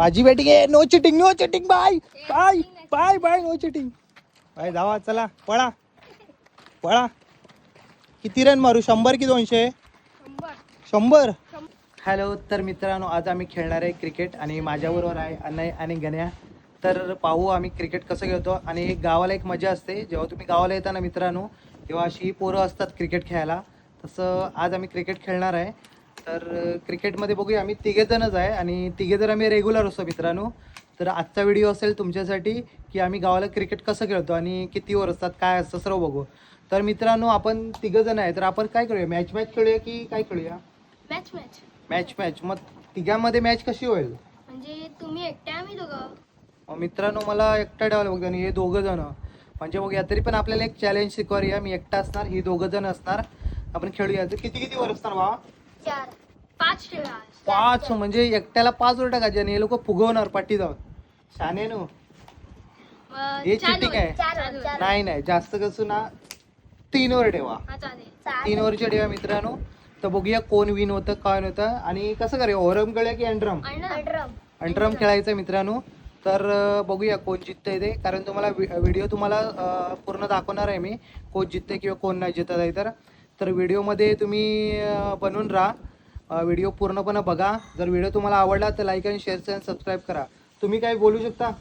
माझी बॅटिंग आहे. No cheating, no cheating. Bye bye bye bye. No cheating. Bye धावा. चला पळा पळा. किती रन मारू? 100 की 200? 100. हॅलो. तर मित्रांनो, आज आम्ही खेळणार आहे क्रिकेट आणि माझ्याबरोबर आहे अनय आणि गण्या. तर पाहू आम्ही क्रिकेट कसं खेळतो. आणि गावाला एक मजा असते जेव्हा तुम्ही गावाला येता ना मित्रांनो, तेव्हा अशी पोरं असतात क्रिकेट खेळायला. तसं आज आम्ही क्रिकेट खेळणार आहे. तर क्रिकेटमध्ये बघूया, आम्ही तिघेजणच आहे आणि तिघेजण आम्ही रेग्युलर असतो मित्रांनो. तर आजचा व्हिडिओ असेल तुमच्यासाठी की आम्ही गावाला क्रिकेट कसं खेळतो आणि किती ओव्हर असतात, काय असतं, सर्व बघू. तर मित्रांनो, आपण तिघंजण आहे, तर आपण काय करूया? मॅच खेळूया की काय खेळूया? मॅच. मग तिघांमध्ये मॅच कशी होईल? म्हणजे तुम्ही एकट्या आम्ही दोघं. मित्रांनो, मला एकटा ठेवायला बघतो आणि हे दोघं जण म्हणजे बघूया. तरी पण आपल्याला एक चॅलेंज शिकवूया. मी एकटा असणार, ही दोघं जण असणार. आपण खेळूया. तर किती वर असणार बा? 4 5 ठेवा. 5 म्हणजे एकट्याला 5 वर टाकायचे आणि हे लोक फुगवणार पाठी जाऊन. शाने नो. हे चिटिंग आहे. नाही जास्त कसं ना, 3 वर ठेवा. 3 वरच्या ठेवा मित्रांनो. तर बघूया कोण विन होतं, काय होतं. आणि कसं करूया? ओरम खेळूया की अंडरम? अंडरम खेळायचं मित्रांनो. तर बघूया कोण जिंकतंय ते. कारण तुम्हाला व्हिडिओ तुम्हाला पूर्ण दाखवणार आहे मी, कोण जिंकते किंवा कोण नाही जिंकत आहे. तर व्हिडिओमध्ये तुम्ही बनून राहा. व्हिडिओ पूर्णपणे बघा. जर व्हिडिओ तुम्हाला आवडला तर लाईक आणि शेअर आणि सबस्क्राईब करा. तुम्ही काय बोलू शकता?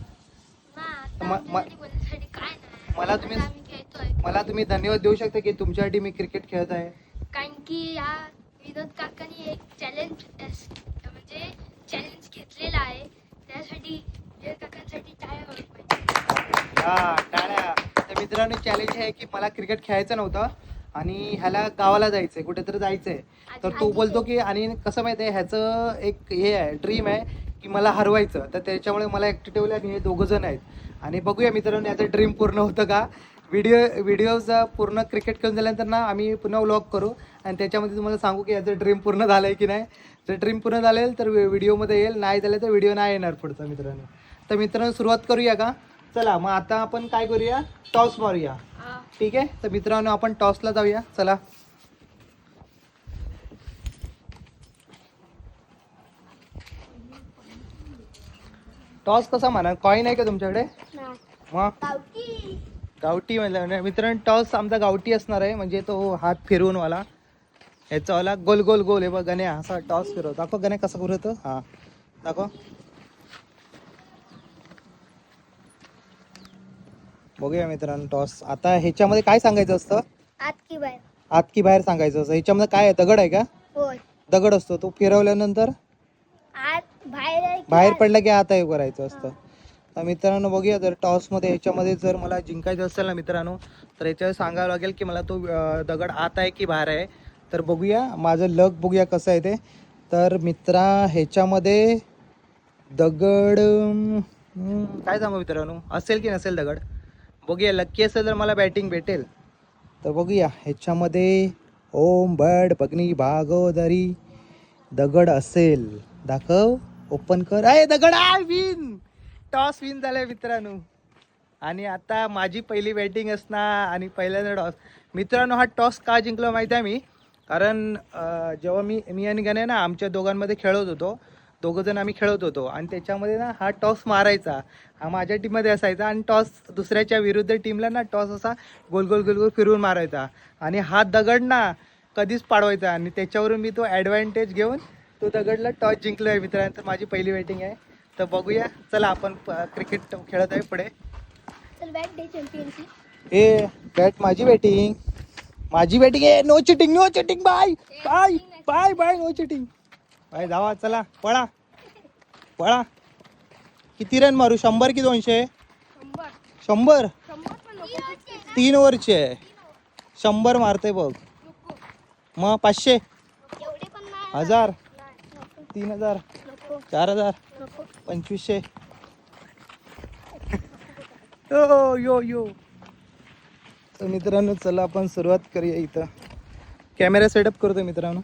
मला तुम्ही धन्यवाद देऊ शकता की तुमच्यासाठी मी क्रिकेट खेळत आहे. कारण की या विनोद काकांनी एक चॅलेंज घेतलेला आहे. त्यासाठी विनोद काकांसाठी टाळ्या. तर मित्रांनो, चॅलेंज आहे की मला क्रिकेट खेळायचं नव्हतं आणि ह्याला गावाला जायचंय, कुठेतरी जायचंय. तर तो बोलतो की, आणि कसं माहिती आहे, ह्याचं एक हे आहे, ड्रीम आहे की मला हरवायचं. तर त्याच्यामुळे मला एकटे ठेवलं आणि हे दोघं जण आहेत. आणि बघूया मित्रांनो, याचं ड्रीम पूर्ण होतं का. व्हिडिओचा पूर्ण क्रिकेट खेळून झाल्यानंतर ना आम्ही पुन्हा व्लॉग करू आणि त्याच्यामध्ये तुम्हाला सांगू की याचं ड्रीम पूर्ण झालं आहे की नाही. जर ड्रीम पूर्ण झालेल तर व्हिडिओमध्ये येईल, नाही झालं तर व्हिडिओ नाही येणार पुढचा मित्रांनो. तर मित्रांनो, सुरुवात करूया का? चला मग आता आपण काय करूया? टॉस मारूया. ठीक आहे. तर मित्रांनो, आपण टॉसला जाऊया. चला. टॉस कसा म्हणा? कॉईन आहे का तुमच्याकडे? मग गावठी म्हणलं मित्रांनो, टॉस आमचा गावठी असणार आहे. म्हणजे तो हात फिरवून वाला, ह्याचा वाला गोल गोल गोल. हे बघ गण्या, असा टॉस फिरव. दाखव गण्या कसा फिरवतो. हा दाखव. बघूया मित्रांनो टॉस. आता ह्याच्यामध्ये काय सांगायचं असतं? आत की बाहेर सांगायचं असतं. ह्याच्यामध्ये काय आहे? दगड आहे का? दगड असतो. तो फिरवल्यानंतर बाहेर पडला की आत आहे करायचं असतं. तर मित्रांनो बघूया, जर टॉसमध्ये ह्याच्यामध्ये जर मला जिंकायचं असेल ना मित्रांनो, तर याच्यावर सांगावं लागेल की मला तो दगड आत आहे की बाहेर आहे. तर बघूया माझं लक, बघूया कसं आहे ते. तर मित्रा, ह्याच्यामध्ये दगड काय सांगू मित्रांनो, असेल की नसेल दगड. बघूया, लक्की असेल तर मला बॅटिंग भेटेल. तर बघूया ह्याच्यामध्ये. ओम बड बगनी भागोदरी दगड असेल. दाखव. ओपन कर. आहे दगड. आहे. विन. टॉस विन झालाय मित्रांनो. आणि आता माझी पहिली बॅटिंग असणार आणि पहिल्यांदा टॉस. मित्रांनो, हा टॉस का जिंकला माहिती आहे मी? कारण जेव्हा मी आणि गण्या ना आमच्या दोघांमध्ये खेळत होतो, दोघं जण आम्ही खेळत होतो आणि त्याच्यामध्ये ना हा टॉस मारायचा. हा माझ्या टीममध्ये असायचा आणि टॉस दुसऱ्याच्या विरुद्ध टीमला ना टॉस असा गोल गोल गोल गोल फिरवून मारायचा आणि हा दगड ना कधीच पाडवायचा. आणि त्याच्यावरून मी तो ॲडव्हान्टेज घेऊन तो दगडला टॉस जिंकलो आहे मित्रांनो. तर माझी पहिली बॅटिंग आहे. तर बघूया. चला आपण क्रिकेट खेळत आहे पुढे. ए बॅट माझी बॅटिंग. माझी बॅटिंग आहे. No cheating, no cheating. Bye bye bye bye. No cheating. Bye धावा. चला पळा पळा. किती रन मारू? 100 की 200? 100. 3 ओव्हरचे आहे. 100 मारते बघ. मग 500, 1000, 3000, 4000, 2500. यो यो. तर मित्रांनो, चला आपण सुरुवात करूया. इथं कॅमेरा सेटअप करतो मित्रांनो.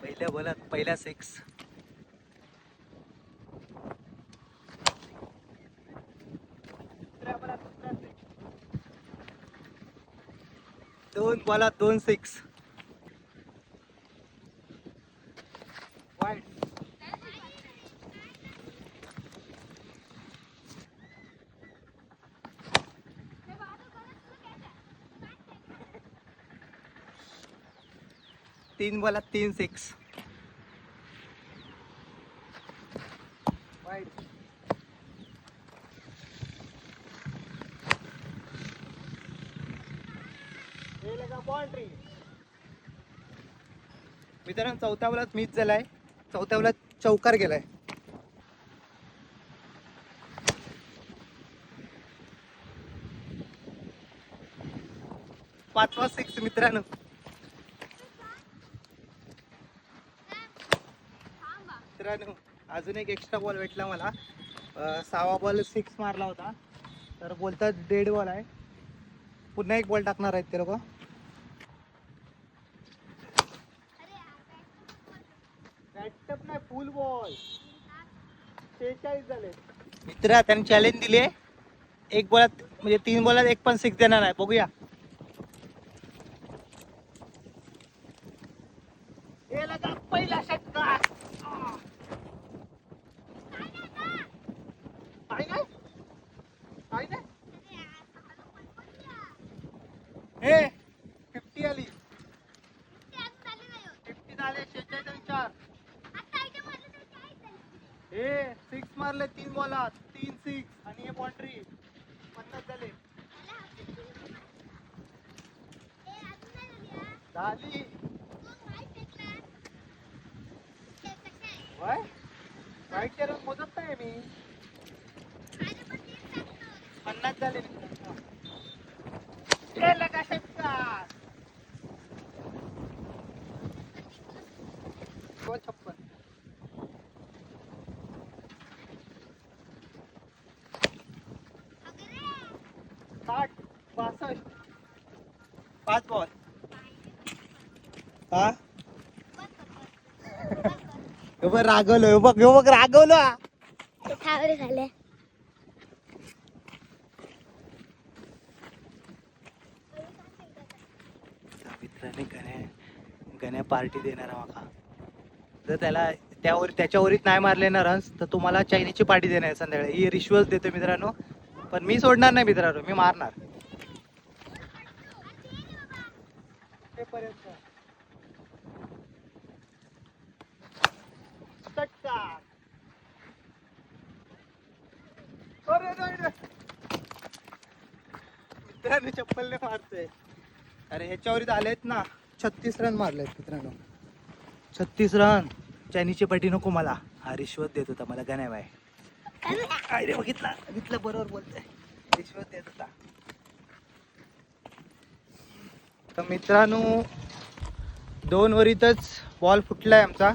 पहिल्या बोलात पहिला 6. 2 बॉलात 2 6. वाईट. 3 बॉलात 3 6. वाईट. मित्रांनो चौथ्या बॉलात मिस झालाय. चौथ्या बॉलात चौकार गेलाय. 5वा 6 मित्रांनो. मित्रांनो अजून एक एक्स्ट्रा बॉल भेटला मला. 6वा बॉल 6 मारला होता. तर बोलतात डेड बॉल आहे. पुन्हा एक बॉल टाकणार आहेत ते लोक. बॅटअप नाही फुल बॉल. 46 झाले. मित्र त्यांनी चॅलेंज दिले. एक बॉलात म्हणजे 3 बॉलात एक पण 6 देणार आहे. बघूया. पहिला षटकार. हे 50 आली. 50 झाले. 46 4. हे 6 मारले 3 बॉलात 3 6 आणि हे बाउंड्री 50 झाले. झाली. वाईट रन मोजत नाही मी. 50 झाले. लगा षटकार. 56. 60 62. 5 बॉल. हा बघ रागवलं. बघ रागवलं. झाले. मित्राने गण्या पार्टी देणार माका. जर त्याच्यावरीच नाही मारले ना रन्स तर तुम्हाला चायनीची पार्टी देणार आहे संध्याकाळी. ही रिश्वत देतो मित्रांनो. पण मी सोडणार नाही मित्रांनो. मी मारणार. मित्रांनो चप्पलने मारतोय. अरे ह्याच्यावरीच आलेत ना. 36 रन मारलेत मित्रांनो. 36 रन. चायनीची पार्टी नको मला. हा रिश्वत देत होता मला गण्या बाय. अरे बघितलं बरोबर बोलतोय. रिश्वत देत होता. तर मित्रांनो 2 ओव्हरीतच बॉल फुटलाय आमचा.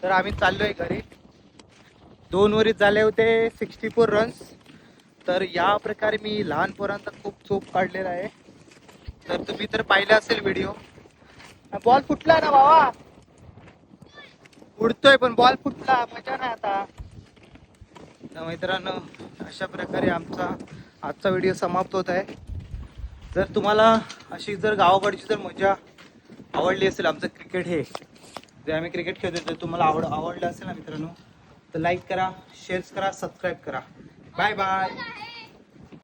तर आम्ही चाललोय घरी. 2 ओव्हरीत झाले होते 64 रन्स. तर या प्रकारे मी लहान पोरांचा खूप चोप काढलेला आहे. तर तुम्ही तर पाहिला असेल व्हिडिओ. बॉल फुटला ना बाबा. उडतोय पण बॉल फुटला. मजा नाही आता. तर मित्रांनो अशा प्रकारे आमचा आजचा व्हिडिओ समाप्त होत आहे. जर तुम्हाला अशी जर गावाकडची जर मजा आवडली असेल आमचं क्रिकेट हे जे आम्ही क्रिकेट खेळतो तर तुम्हाला आवडलं असेल ना मित्रांनो तर लाईक करा, शेअर करा, सबस्क्राईब करा. Bye bye.